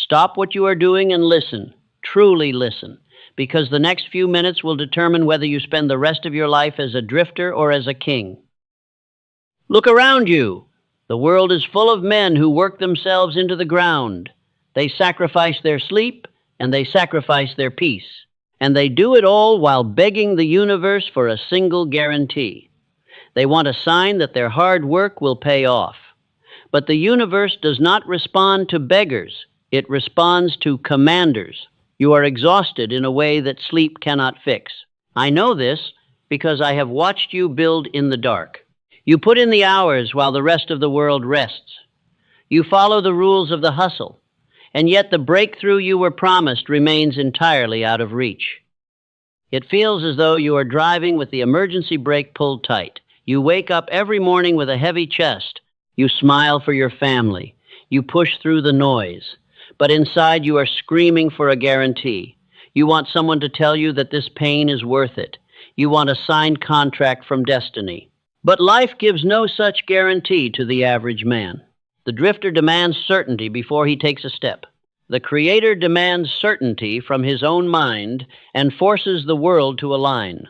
Stop what you are doing and listen. Truly listen, because the next few minutes will determine whether you spend the rest of your life as a drifter or as a king. Look around you. The world is full of men who work themselves into the ground. They sacrifice their sleep, and they sacrifice their peace. And they do it all while begging the universe for a single guarantee. They want a sign that their hard work will pay off. But the universe does not respond to beggars. It responds to commanders. You are exhausted in a way that sleep cannot fix. I know this because I have watched you build in the dark. You put in the hours while the rest of the world rests. You follow the rules of the hustle, and yet the breakthrough you were promised remains entirely out of reach. It feels as though you are driving with the emergency brake pulled tight. You wake up every morning with a heavy chest. You smile for your family. You push through the noise. But inside you are screaming for a guarantee. You want someone to tell you that this pain is worth it. You want a signed contract from destiny. But life gives no such guarantee to the average man. The drifter demands certainty before he takes a step. The creator demands certainty from his own mind and forces the world to align.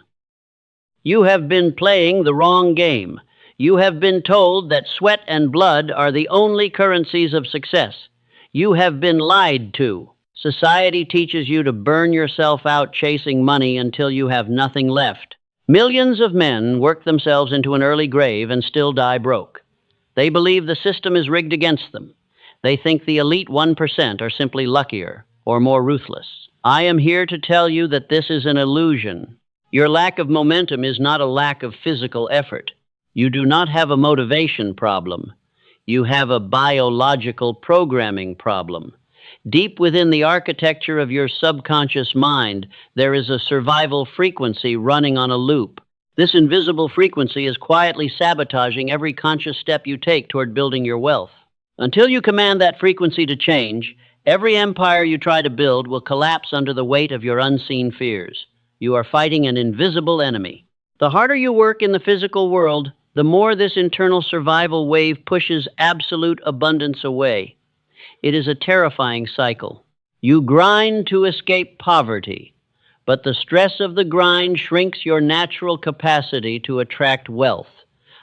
You have been playing the wrong game. You have been told that sweat and blood are the only currencies of success. You have been lied to. Society teaches you to burn yourself out chasing money until you have nothing left. Millions of men work themselves into an early grave and still die broke. They believe the system is rigged against them. They think the elite 1% are simply luckier or more ruthless. I am here to tell you that this is an illusion. Your lack of momentum is not a lack of physical effort. You do not have a motivation problem. You have a biological programming problem. Deep within the architecture of your subconscious mind, there is a survival frequency running on a loop. This invisible frequency is quietly sabotaging every conscious step you take toward building your wealth. Until you command that frequency to change, every empire you try to build will collapse under the weight of your unseen fears. You are fighting an invisible enemy. The harder you work in the physical world, the more this internal survival wave pushes absolute abundance away. It is a terrifying cycle. You grind to escape poverty, but the stress of the grind shrinks your natural capacity to attract wealth.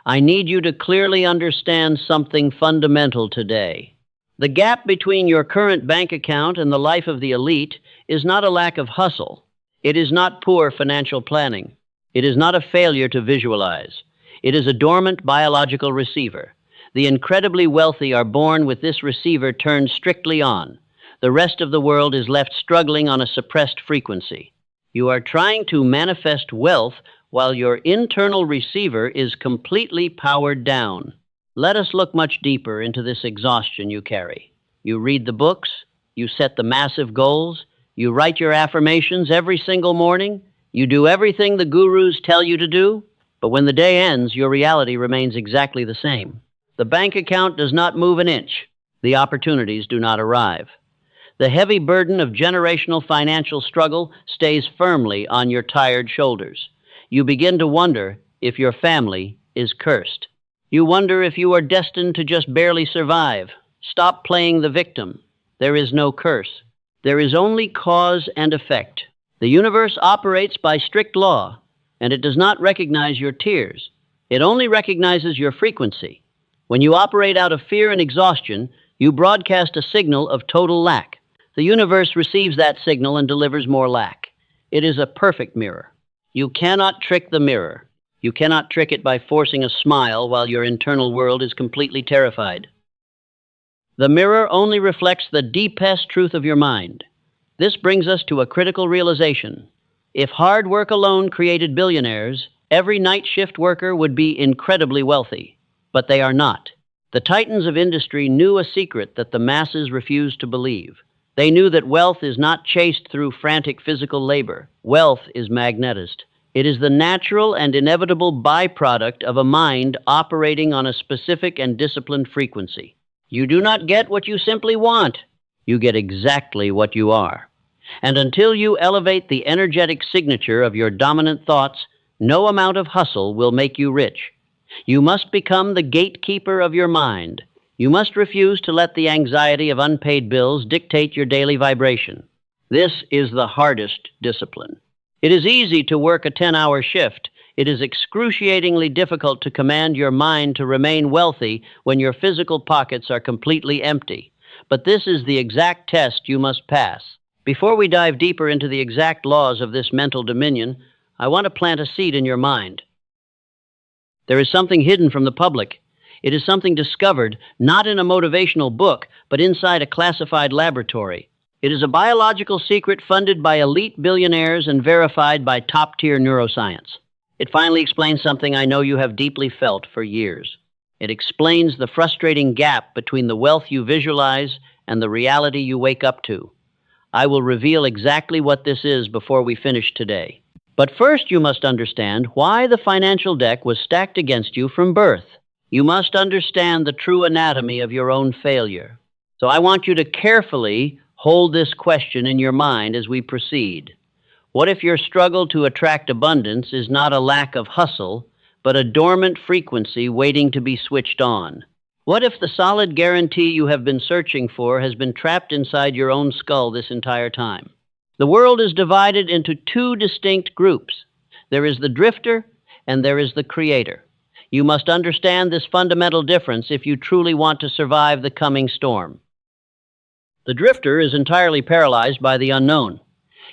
I need you to clearly understand something fundamental today. The gap between your current bank account and the life of the elite is not a lack of hustle. It is not poor financial planning. It is not a failure to visualize. It is a dormant biological receiver. The incredibly wealthy are born with this receiver turned strictly on. The rest of the world is left struggling on a suppressed frequency. You are trying to manifest wealth while your internal receiver is completely powered down. Let us look much deeper into this exhaustion you carry. You read the books, you set the massive goals, you write your affirmations every single morning, you do everything the gurus tell you to do, but when the day ends, your reality remains exactly the same. The bank account does not move an inch. The opportunities do not arrive. The heavy burden of generational financial struggle stays firmly on your tired shoulders. You begin to wonder if your family is cursed. You wonder if you are destined to just barely survive. Stop playing the victim. There is no curse. There is only cause and effect. The universe operates by strict law, and it does not recognize your tears. It only recognizes your frequency. When you operate out of fear and exhaustion, you broadcast a signal of total lack. The universe receives that signal and delivers more lack. It is a perfect mirror. You cannot trick the mirror. You cannot trick it by forcing a smile while your internal world is completely terrified. The mirror only reflects the deepest truth of your mind. This brings us to a critical realization. If hard work alone created billionaires, every night shift worker would be incredibly wealthy. But they are not. The titans of industry knew a secret that the masses refused to believe. They knew that wealth is not chased through frantic physical labor. Wealth is magnetized. It is the natural and inevitable byproduct of a mind operating on a specific and disciplined frequency. You do not get what you simply want. You get exactly what you are. And until you elevate the energetic signature of your dominant thoughts, no amount of hustle will make you rich. You must become the gatekeeper of your mind. You must refuse to let the anxiety of unpaid bills dictate your daily vibration. This is the hardest discipline. It is easy to work a 10-hour shift. It is excruciatingly difficult to command your mind to remain wealthy when your physical pockets are completely empty. But this is the exact test you must pass. Before we dive deeper into the exact laws of this mental dominion, I want to plant a seed in your mind. There is something hidden from the public. It is something discovered, not in a motivational book, but inside a classified laboratory. It is a biological secret funded by elite billionaires and verified by top-tier neuroscience. It finally explains something I know you have deeply felt for years. It explains the frustrating gap between the wealth you visualize and the reality you wake up to. I will reveal exactly what this is before we finish today. But first you must understand why the financial deck was stacked against you from birth. You must understand the true anatomy of your own failure. So I want you to carefully hold this question in your mind as we proceed. What if your struggle to attract abundance is not a lack of hustle, but a dormant frequency waiting to be switched on? What if the solid guarantee you have been searching for has been trapped inside your own skull this entire time? The world is divided into two distinct groups. There is the drifter and there is the creator. You must understand this fundamental difference if you truly want to survive the coming storm. The drifter is entirely paralyzed by the unknown.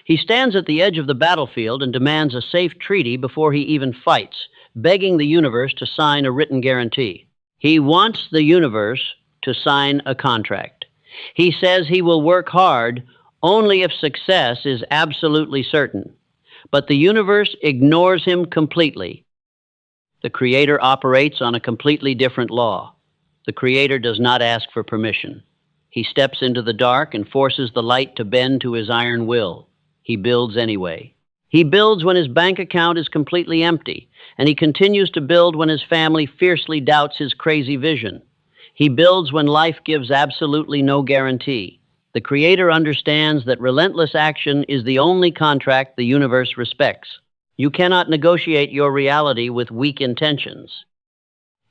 He stands at the edge of the battlefield and demands a safe treaty before he even fights, begging the universe to sign a written guarantee. He wants the universe to sign a contract. He says he will work hard only if success is absolutely certain. But the universe ignores him completely. The Creator operates on a completely different law. The Creator does not ask for permission. He steps into the dark and forces the light to bend to his iron will. He builds anyway. He builds when his bank account is completely empty, and he continues to build when his family fiercely doubts his crazy vision. He builds when life gives absolutely no guarantee. The Creator understands that relentless action is the only contract the universe respects. You cannot negotiate your reality with weak intentions.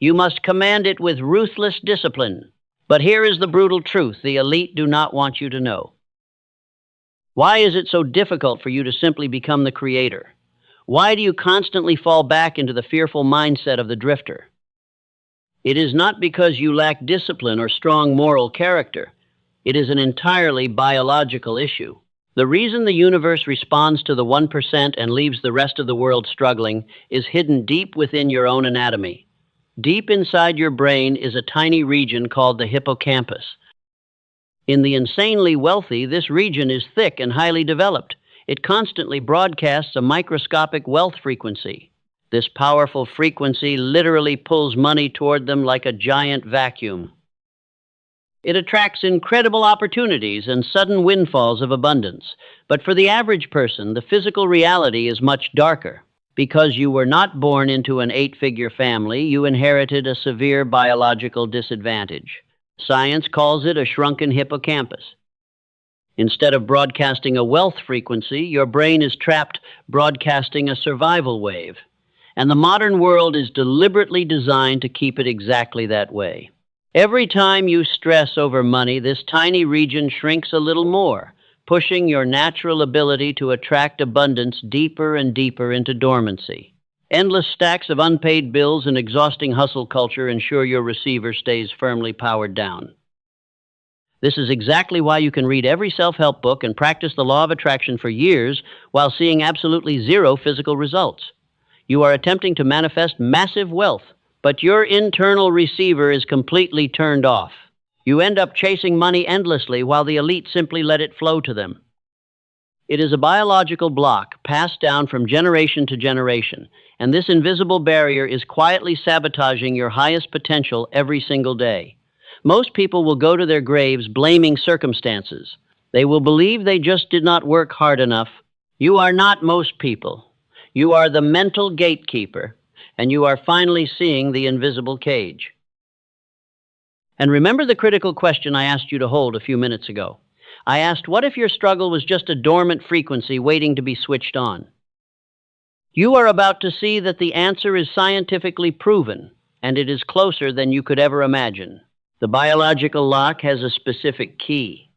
You must command it with ruthless discipline. But here is the brutal truth the elite do not want you to know. Why is it so difficult for you to simply become the creator? Why do you constantly fall back into the fearful mindset of the drifter? It is not because you lack discipline or strong moral character. It is an entirely biological issue. The reason the universe responds to the 1% and leaves the rest of the world struggling is hidden deep within your own anatomy. Deep inside your brain is a tiny region called the hippocampus. In the insanely wealthy, this region is thick and highly developed. It constantly broadcasts a microscopic wealth frequency. This powerful frequency literally pulls money toward them like a giant vacuum. It attracts incredible opportunities and sudden windfalls of abundance. But for the average person, the physical reality is much darker. Because you were not born into an 8-figure family, you inherited a severe biological disadvantage. Science calls it a shrunken hippocampus. Instead of broadcasting a wealth frequency, your brain is trapped broadcasting a survival wave. And the modern world is deliberately designed to keep it exactly that way. Every time you stress over money, this tiny region shrinks a little more, pushing your natural ability to attract abundance deeper and deeper into dormancy. Endless stacks of unpaid bills and exhausting hustle culture ensure your receiver stays firmly powered down. This is exactly why you can read every self-help book and practice the law of attraction for years while seeing absolutely zero physical results. You are attempting to manifest massive wealth, but your internal receiver is completely turned off. You end up chasing money endlessly while the elite simply let it flow to them. It is a biological block passed down from generation to generation, and this invisible barrier is quietly sabotaging your highest potential every single day. Most people will go to their graves blaming circumstances. They will believe they just did not work hard enough. You are not most people. You are the mental gatekeeper, and you are finally seeing the invisible cage. And remember the critical question I asked you to hold a few minutes ago. I asked, what if your struggle was just a dormant frequency waiting to be switched on? You are about to see that the answer is scientifically proven, and it is closer than you could ever imagine. The biological lock has a specific key.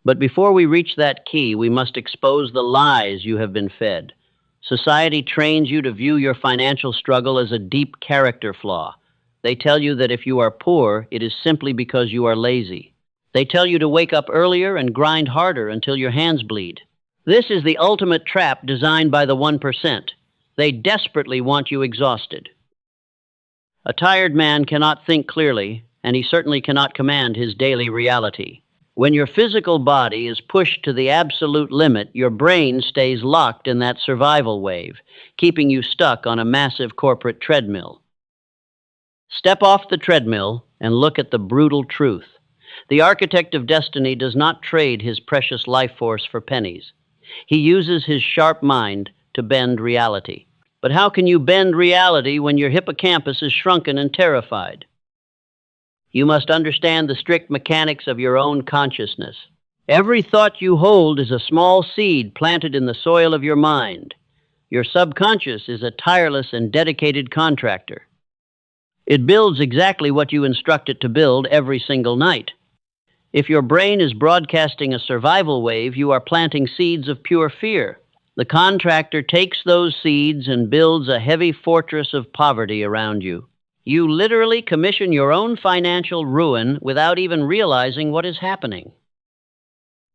But before we reach that key, we must expose the lies you have been fed. Society trains you to view your financial struggle as a deep character flaw. They tell you that if you are poor, it is simply because you are lazy. They tell you to wake up earlier and grind harder until your hands bleed. This is the ultimate trap designed by the 1%. They desperately want you exhausted. A tired man cannot think clearly, and he certainly cannot command his daily reality. When your physical body is pushed to the absolute limit, your brain stays locked in that survival wave, keeping you stuck on a massive corporate treadmill. Step off the treadmill and look at the brutal truth. The architect of destiny does not trade his precious life force for pennies. He uses his sharp mind to bend reality. But how can you bend reality when your hippocampus is shrunken and terrified? You must understand the strict mechanics of your own consciousness. Every thought you hold is a small seed planted in the soil of your mind. Your subconscious is a tireless and dedicated contractor. It builds exactly what you instruct it to build every single night. If your brain is broadcasting a survival wave, you are planting seeds of pure fear. The contractor takes those seeds and builds a heavy fortress of poverty around you. You literally commission your own financial ruin without even realizing what is happening.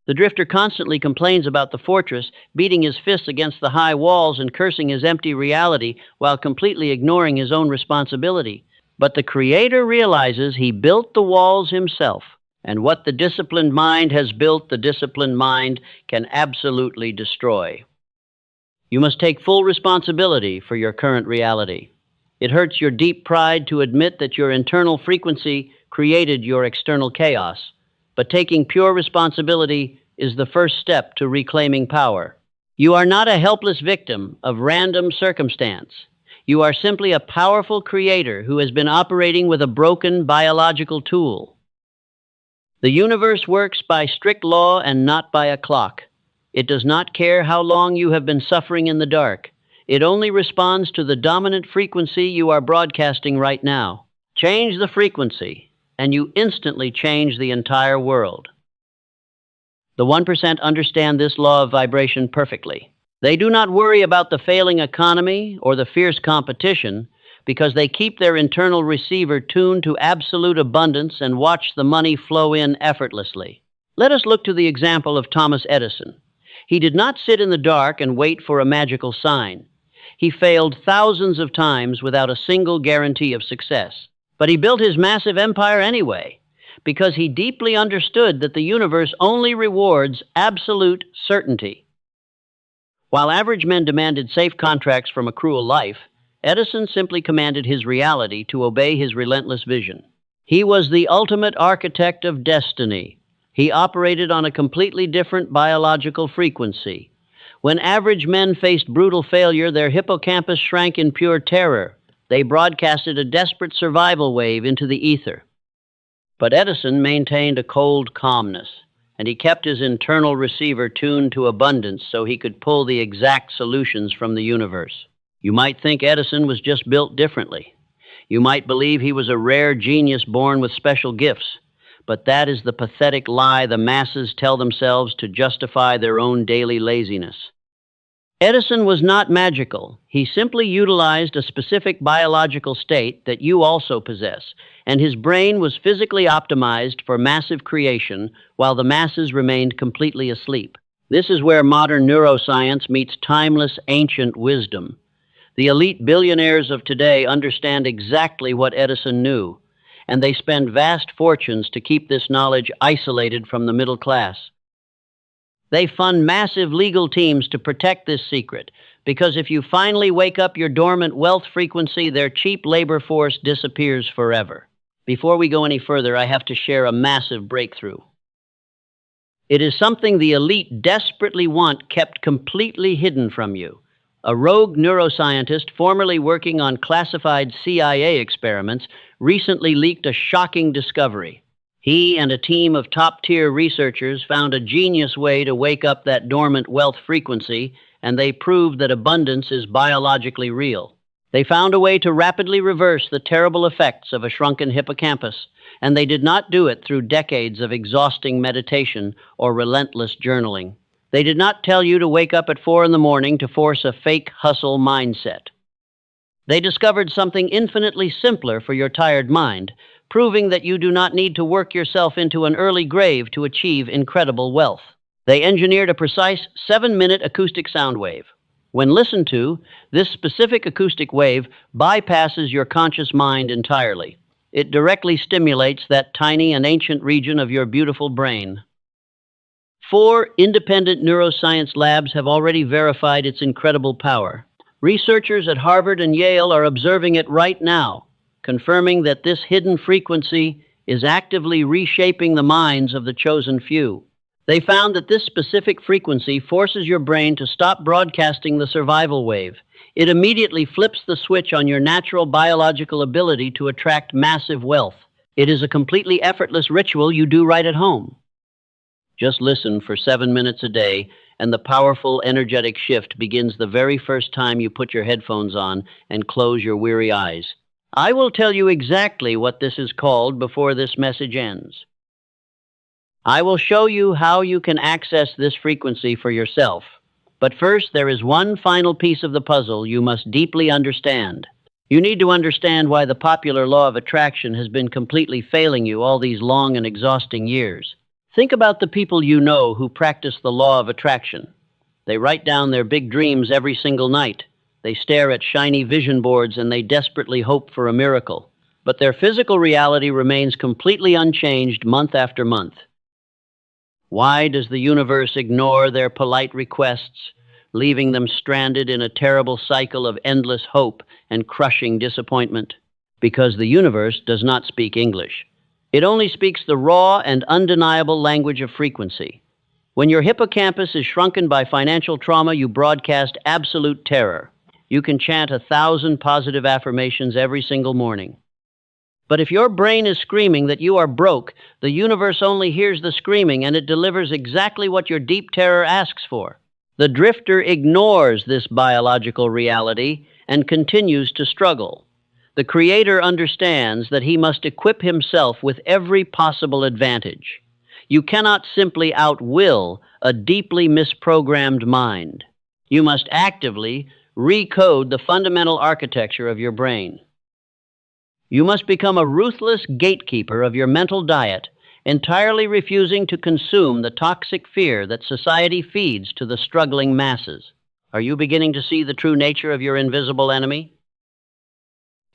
The drifter constantly complains about the fortress, beating his fists against the high walls and cursing his empty reality while completely ignoring his own responsibility. But the creator realizes he built the walls himself, and what the disciplined mind has built, the disciplined mind can absolutely destroy. You must take full responsibility for your current reality. It hurts your deep pride to admit that your internal frequency created your external chaos, but taking pure responsibility is the first step to reclaiming power. You are not a helpless victim of random circumstance. You are simply a powerful creator who has been operating with a broken biological tool. The universe works by strict law and not by a clock. It does not care how long you have been suffering in the dark. It only responds to the dominant frequency you are broadcasting right now. Change the frequency, and you instantly change the entire world. The 1% understand this law of vibration perfectly. They do not worry about the failing economy or the fierce competition because they keep their internal receiver tuned to absolute abundance and watch the money flow in effortlessly. Let us look to the example of Thomas Edison. He did not sit in the dark and wait for a magical sign. He failed thousands of times without a single guarantee of success. But he built his massive empire anyway, because he deeply understood that the universe only rewards absolute certainty. While average men demanded safe contracts from a cruel life, Edison simply commanded his reality to obey his relentless vision. He was the ultimate architect of destiny. He operated on a completely different biological frequency. When average men faced brutal failure, their hippocampus shrank in pure terror. They broadcasted a desperate survival wave into the ether. But Edison maintained a cold calmness, and he kept his internal receiver tuned to abundance so he could pull the exact solutions from the universe. You might think Edison was just built differently. You might believe he was a rare genius born with special gifts. But that is the pathetic lie the masses tell themselves to justify their own daily laziness. Edison was not magical. He simply utilized a specific biological state that you also possess, and his brain was physically optimized for massive creation while the masses remained completely asleep. This is where modern neuroscience meets timeless ancient wisdom. The elite billionaires of today understand exactly what Edison knew, and they spend vast fortunes to keep this knowledge isolated from the middle class. They fund massive legal teams to protect this secret, because if you finally wake up your dormant wealth frequency, their cheap labor force disappears forever. Before we go any further, I have to share a massive breakthrough. It is something the elite desperately want kept completely hidden from you. A rogue neuroscientist formerly working on classified CIA experiments recently leaked a shocking discovery. He and a team of top-tier researchers found a genius way to wake up that dormant wealth frequency, and they proved that abundance is biologically real. They found a way to rapidly reverse the terrible effects of a shrunken hippocampus, and they did not do it through decades of exhausting meditation or relentless journaling. They did not tell you to wake up at 4 in the morning to force a fake hustle mindset. They discovered something infinitely simpler for your tired mind, proving that you do not need to work yourself into an early grave to achieve incredible wealth. They engineered a precise 7-minute acoustic sound wave. When listened to, this specific acoustic wave bypasses your conscious mind entirely. It directly stimulates that tiny and ancient region of your beautiful brain. 4 independent neuroscience labs have already verified its incredible power. Researchers at Harvard and Yale are observing it right now, confirming that this hidden frequency is actively reshaping the minds of the chosen few. They found that this specific frequency forces your brain to stop broadcasting the survival wave. It immediately flips the switch on your natural biological ability to attract massive wealth. It is a completely effortless ritual you do right at home. Just listen for 7 minutes a day, and the powerful, energetic shift begins the very first time you put your headphones on and close your weary eyes. I will tell you exactly what this is called before this message ends. I will show you how you can access this frequency for yourself. But first, there is one final piece of the puzzle you must deeply understand. You need to understand why the popular law of attraction has been completely failing you all these long and exhausting years. Think about the people you know who practice the law of attraction. They write down their big dreams every single night. They stare at shiny vision boards and they desperately hope for a miracle. But their physical reality remains completely unchanged month after month. Why does the universe ignore their polite requests, leaving them stranded in a terrible cycle of endless hope and crushing disappointment? Because the universe does not speak English. It only speaks the raw and undeniable language of frequency. When your hippocampus is shrunken by financial trauma, you broadcast absolute terror. You can chant 1,000 positive affirmations every single morning. But if your brain is screaming that you are broke, the universe only hears the screaming and it delivers exactly what your deep terror asks for. The drifter ignores this biological reality and continues to struggle. The Creator understands that he must equip himself with every possible advantage. You cannot simply outwill a deeply misprogrammed mind. You must actively recode the fundamental architecture of your brain. You must become a ruthless gatekeeper of your mental diet, entirely refusing to consume the toxic fear that society feeds to the struggling masses. Are you beginning to see the true nature of your invisible enemy?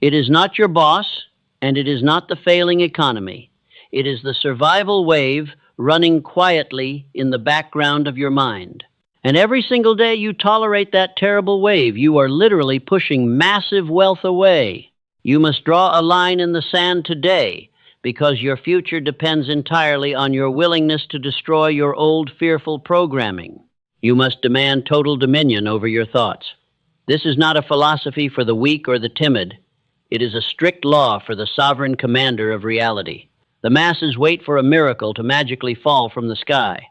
It is not your boss, and it is not the failing economy. It is the survival wave running quietly in the background of your mind. And every single day you tolerate that terrible wave, you are literally pushing massive wealth away. You must draw a line in the sand today, because your future depends entirely on your willingness to destroy your old fearful programming. You must demand total dominion over your thoughts. This is not a philosophy for the weak or the timid. It is a strict law for the sovereign commander of reality. The masses wait for a miracle to magically fall from the sky.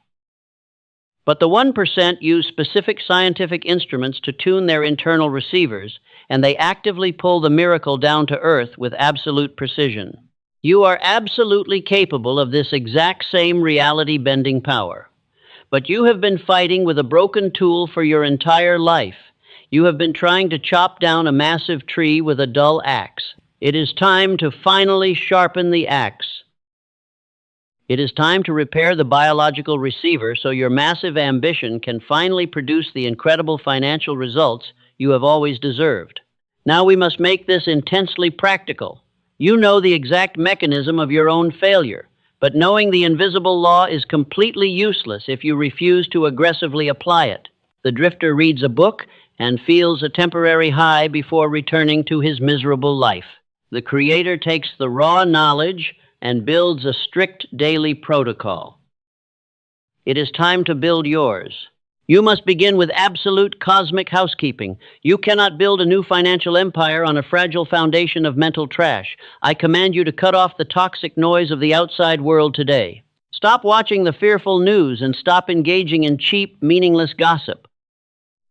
But the 1% use specific scientific instruments to tune their internal receivers, and they actively pull the miracle down to earth with absolute precision. You are absolutely capable of this exact same reality-bending power. But you have been fighting with a broken tool for your entire life. You have been trying to chop down a massive tree with a dull axe. It is time to finally sharpen the axe. It is time to repair the biological receiver so your massive ambition can finally produce the incredible financial results you have always deserved. Now we must make this intensely practical. You know the exact mechanism of your own failure, but knowing the invisible law is completely useless if you refuse to aggressively apply it. The drifter reads a book and feels a temporary high before returning to his miserable life. The Creator takes the raw knowledge and builds a strict daily protocol. It is time to build yours. You must begin with absolute cosmic housekeeping. You cannot build a new financial empire on a fragile foundation of mental trash. I command you to cut off the toxic noise of the outside world today. Stop watching the fearful news and stop engaging in cheap, meaningless gossip.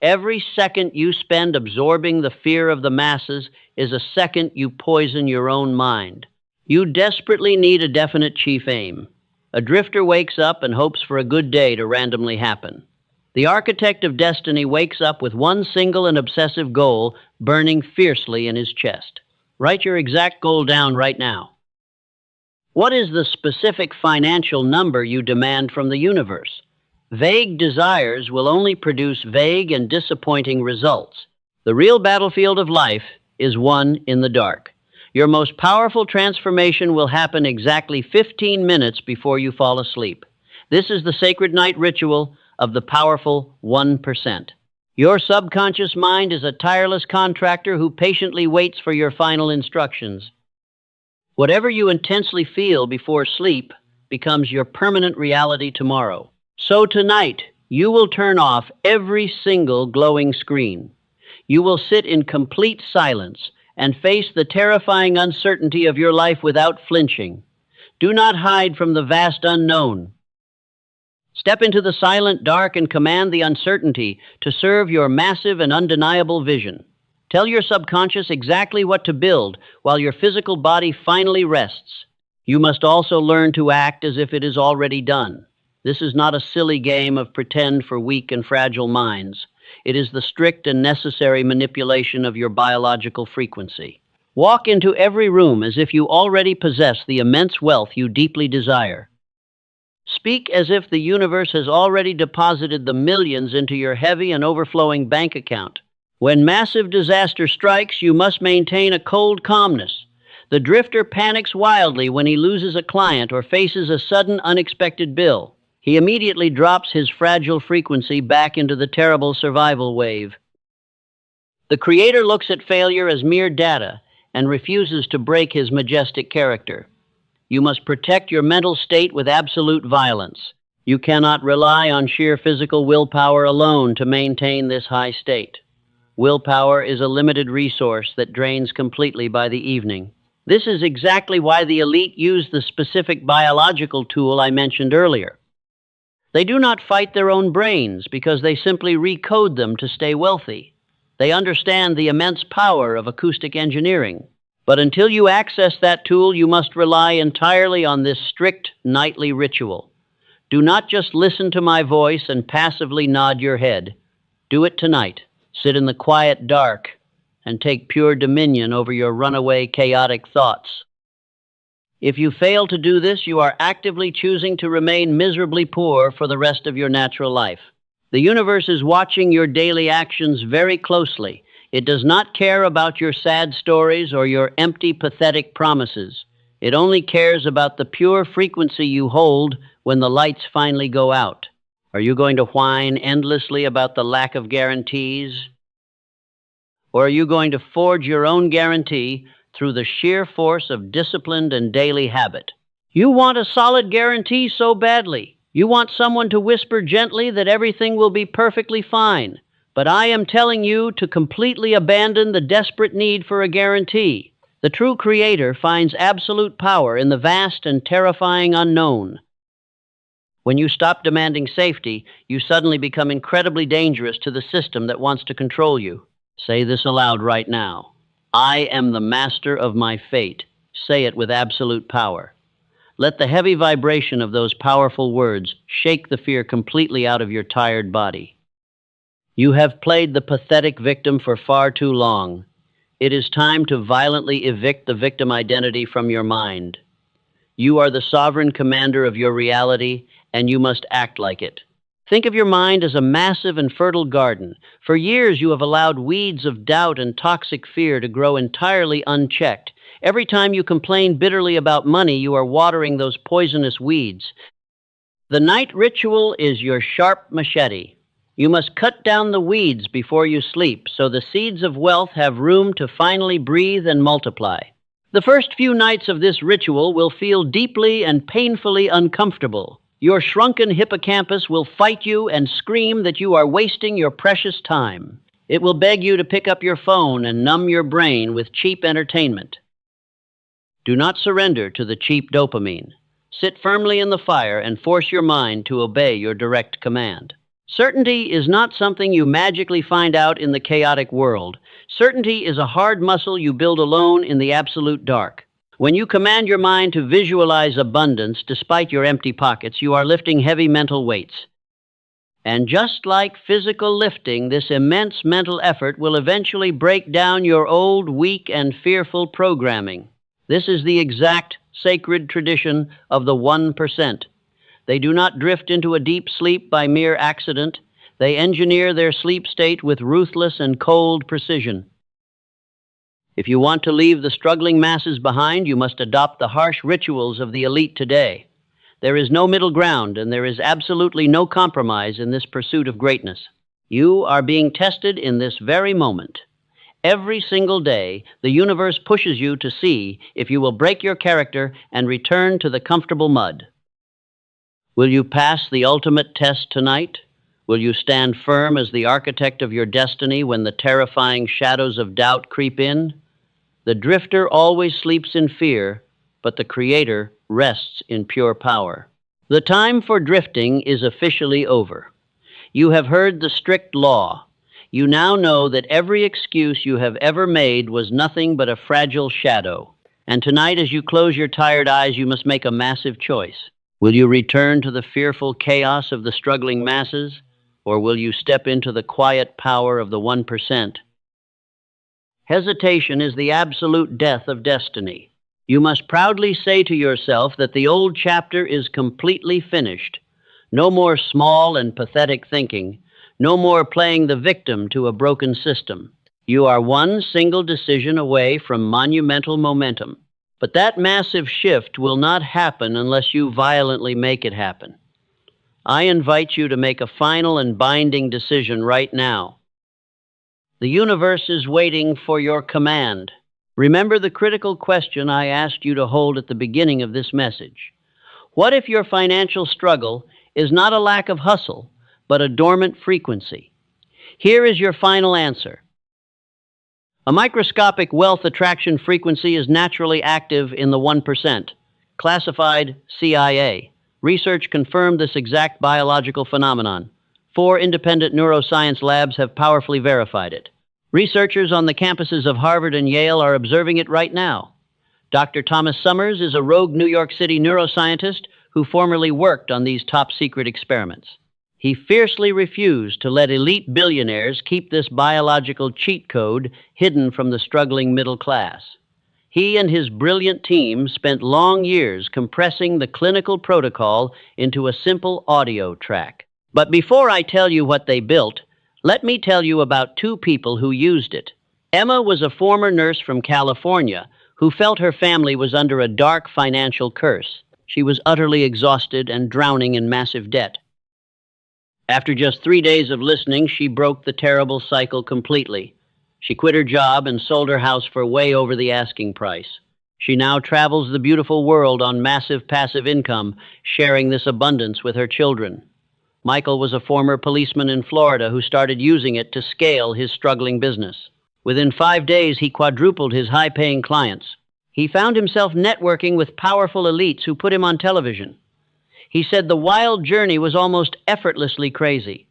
Every second you spend absorbing the fear of the masses is a second you poison your own mind. You desperately need a definite chief aim. A drifter wakes up and hopes for a good day to randomly happen. The architect of destiny wakes up with one single and obsessive goal burning fiercely in his chest. Write your exact goal down right now. What is the specific financial number you demand from the universe? Vague desires will only produce vague and disappointing results. The real battlefield of life is won in the dark. Your most powerful transformation will happen exactly 15 minutes before you fall asleep. This is the sacred night ritual of the powerful 1%. Your subconscious mind is a tireless contractor who patiently waits for your final instructions. Whatever you intensely feel before sleep becomes your permanent reality tomorrow. So tonight, you will turn off every single glowing screen. You will sit in complete silence and face the terrifying uncertainty of your life without flinching. Do not hide from the vast unknown. Step into the silent dark and command the uncertainty to serve your massive and undeniable vision. Tell your subconscious exactly what to build while your physical body finally rests. You must also learn to act as if it is already done. This is not a silly game of pretend for weak and fragile minds. It is the strict and necessary manipulation of your biological frequency. Walk into every room as if you already possess the immense wealth you deeply desire. Speak as if the universe has already deposited the millions into your heavy and overflowing bank account. When massive disaster strikes, you must maintain a cold calmness. The drifter panics wildly when he loses a client or faces a sudden unexpected bill. He immediately drops his fragile frequency back into the terrible survival wave. The creator looks at failure as mere data and refuses to break his majestic character. You must protect your mental state with absolute violence. You cannot rely on sheer physical willpower alone to maintain this high state. Willpower is a limited resource that drains completely by the evening. This is exactly why the elite use the specific biological tool I mentioned earlier. They do not fight their own brains because they simply recode them to stay wealthy. They understand the immense power of acoustic engineering. But until you access that tool, you must rely entirely on this strict nightly ritual. Do not just listen to my voice and passively nod your head. Do it tonight. Sit in the quiet dark and take pure dominion over your runaway chaotic thoughts. If you fail to do this, you are actively choosing to remain miserably poor for the rest of your natural life. The universe is watching your daily actions very closely. It does not care about your sad stories or your empty, pathetic promises. It only cares about the pure frequency you hold when the lights finally go out. Are you going to whine endlessly about the lack of guarantees? Or are you going to forge your own guarantee through the sheer force of disciplined and daily habit? You want a solid guarantee so badly. You want someone to whisper gently that everything will be perfectly fine. But I am telling you to completely abandon the desperate need for a guarantee. The true creator finds absolute power in the vast and terrifying unknown. When you stop demanding safety, you suddenly become incredibly dangerous to the system that wants to control you. Say this aloud right now. I am the master of my fate. Say it with absolute power. Let the heavy vibration of those powerful words shake the fear completely out of your tired body. You have played the pathetic victim for far too long. It is time to violently evict the victim identity from your mind. You are the sovereign commander of your reality, and you must act like it. Think of your mind as a massive and fertile garden. For years you have allowed weeds of doubt and toxic fear to grow entirely unchecked. Every time you complain bitterly about money, you are watering those poisonous weeds. The night ritual is your sharp machete. You must cut down the weeds before you sleep, so the seeds of wealth have room to finally breathe and multiply. The first few nights of this ritual will feel deeply and painfully uncomfortable. Your shrunken hippocampus will fight you and scream that you are wasting your precious time. It will beg you to pick up your phone and numb your brain with cheap entertainment. Do not surrender to the cheap dopamine. Sit firmly in the fire and force your mind to obey your direct command. Certainty is not something you magically find out in the chaotic world. Certainty is a hard muscle you build alone in the absolute dark. When you command your mind to visualize abundance despite your empty pockets, you are lifting heavy mental weights. And just like physical lifting, this immense mental effort will eventually break down your old, weak, and fearful programming. This is the exact sacred tradition of the 1%. They do not drift into a deep sleep by mere accident. They engineer their sleep state with ruthless and cold precision. If you want to leave the struggling masses behind, you must adopt the harsh rituals of the elite today. There is no middle ground, and there is absolutely no compromise in this pursuit of greatness. You are being tested in this very moment. Every single day, the universe pushes you to see if you will break your character and return to the comfortable mud. Will you pass the ultimate test tonight? Will you stand firm as the architect of your destiny when the terrifying shadows of doubt creep in? The drifter always sleeps in fear, but the creator rests in pure power. The time for drifting is officially over. You have heard the strict law. You now know that every excuse you have ever made was nothing but a fragile shadow. And tonight, as you close your tired eyes, you must make a massive choice. Will you return to the fearful chaos of the struggling masses, or will you step into the quiet power of the 1%? Hesitation is the absolute death of destiny. You must proudly say to yourself that the old chapter is completely finished. No more small and pathetic thinking. No more playing the victim to a broken system. You are one single decision away from monumental momentum. But that massive shift will not happen unless you violently make it happen. I invite you to make a final and binding decision right now. The universe is waiting for your command. Remember the critical question I asked you to hold at the beginning of this message. What if your financial struggle is not a lack of hustle, but a dormant frequency? Here is your final answer. A microscopic wealth attraction frequency is naturally active in the 1%. Classified CIA. Research confirmed this exact biological phenomenon. 4 independent neuroscience labs have powerfully verified it. Researchers on the campuses of Harvard and Yale are observing it right now. Dr. Thomas Summers is a rogue New York City neuroscientist who formerly worked on these top-secret experiments. He fiercely refused to let elite billionaires keep this biological cheat code hidden from the struggling middle class. He and his brilliant team spent long years compressing the clinical protocol into a simple audio track. But before I tell you what they built, let me tell you about 2 people who used it. Emma was a former nurse from California who felt her family was under a dark financial curse. She was utterly exhausted and drowning in massive debt. After just 3 days of listening, she broke the terrible cycle completely. She quit her job and sold her house for way over the asking price. She now travels the beautiful world on massive passive income, sharing this abundance with her children. Michael was a former policeman in Florida who started using it to scale his struggling business. Within 5 days, he quadrupled his high-paying clients. He found himself networking with powerful elites who put him on television. He said the wild journey was almost effortlessly crazy.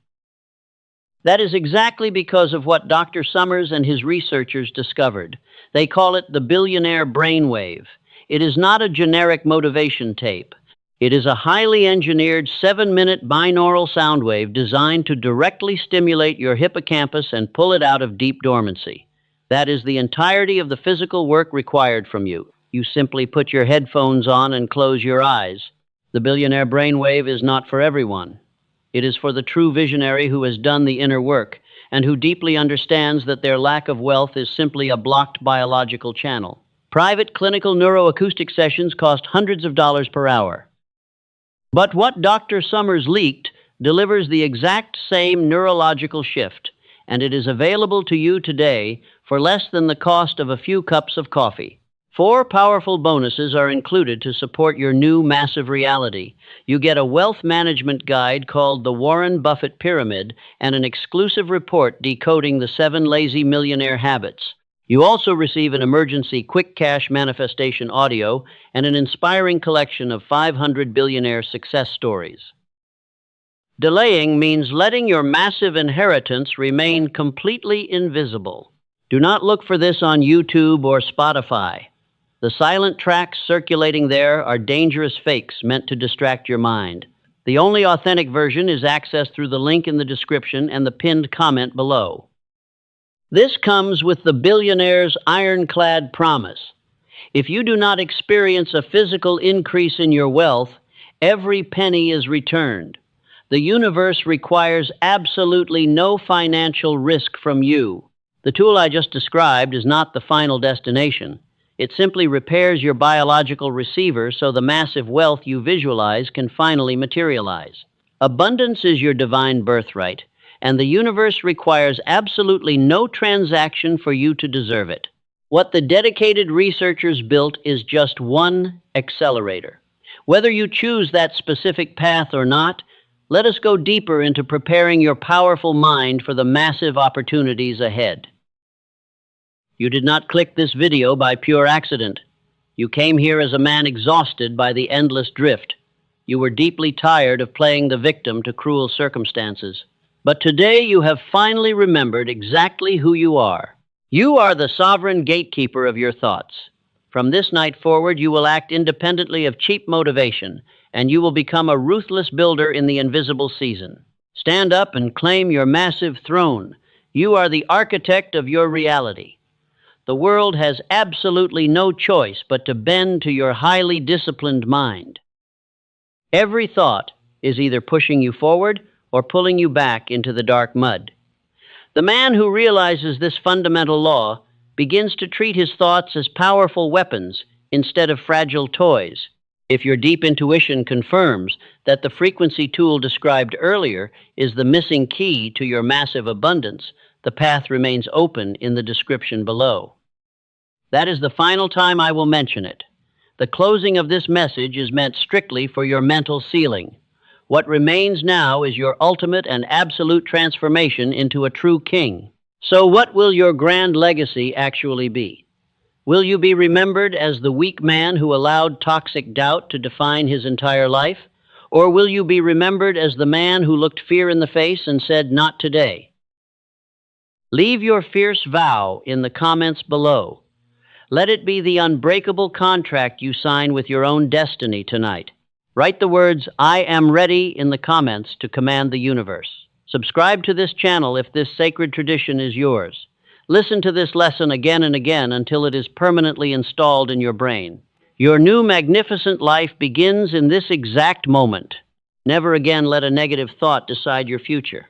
That is exactly because of what Dr. Summers and his researchers discovered. They call it the billionaire brainwave. It is not a generic motivation tape. It is a highly engineered 7-minute binaural sound wave designed to directly stimulate your hippocampus and pull it out of deep dormancy. That is the entirety of the physical work required from you. You simply put your headphones on and close your eyes. The billionaire brainwave is not for everyone. It is for the true visionary who has done the inner work and who deeply understands that their lack of wealth is simply a blocked biological channel. Private clinical neuroacoustic sessions cost hundreds of dollars per hour. But what Dr. Summers leaked delivers the exact same neurological shift, and it is available to you today for less than the cost of a few cups of coffee. 4 powerful bonuses are included to support your new massive reality. You get a wealth management guide called the Warren Buffett Pyramid and an exclusive report decoding the 7 lazy millionaire habits. You also receive an emergency quick cash manifestation audio and an inspiring collection of 500 billionaire success stories. Delaying means letting your massive inheritance remain completely invisible. Do not look for this on YouTube or Spotify. The silent tracks circulating there are dangerous fakes meant to distract your mind. The only authentic version is accessed through the link in the description and the pinned comment below. This comes with the billionaire's ironclad promise. If you do not experience a physical increase in your wealth, every penny is returned. The universe requires absolutely no financial risk from you. The tool I just described is not the final destination. It simply repairs your biological receiver so the massive wealth you visualize can finally materialize. Abundance is your divine birthright, and the universe requires absolutely no transaction for you to deserve it. What the dedicated researchers built is just one accelerator. Whether you choose that specific path or not, let us go deeper into preparing your powerful mind for the massive opportunities ahead. You did not click this video by pure accident. You came here as a man exhausted by the endless drift. You were deeply tired of playing the victim to cruel circumstances. But today you have finally remembered exactly who you are. You are the sovereign gatekeeper of your thoughts. From this night forward, you will act independently of cheap motivation, and you will become a ruthless builder in the invisible season. Stand up and claim your massive throne. You are the architect of your reality. The world has absolutely no choice but to bend to your highly disciplined mind. Every thought is either pushing you forward or pulling you back into the dark mud. The man who realizes this fundamental law begins to treat his thoughts as powerful weapons instead of fragile toys. If your deep intuition confirms that the frequency tool described earlier is the missing key to your massive abundance, the path remains open in the description below. That is the final time I will mention it. The closing of this message is meant strictly for your mental ceiling. What remains now is your ultimate and absolute transformation into a true king. So what will your grand legacy actually be? Will you be remembered as the weak man who allowed toxic doubt to define his entire life? Or will you be remembered as the man who looked fear in the face and said, "Not today"? Leave your fierce vow in the comments below. Let it be the unbreakable contract you sign with your own destiny tonight. Write the words, "I am ready" in the comments to command the universe. Subscribe to this channel if this sacred tradition is yours. Listen to this lesson again and again until it is permanently installed in your brain. Your new magnificent life begins in this exact moment. Never again let a negative thought decide your future.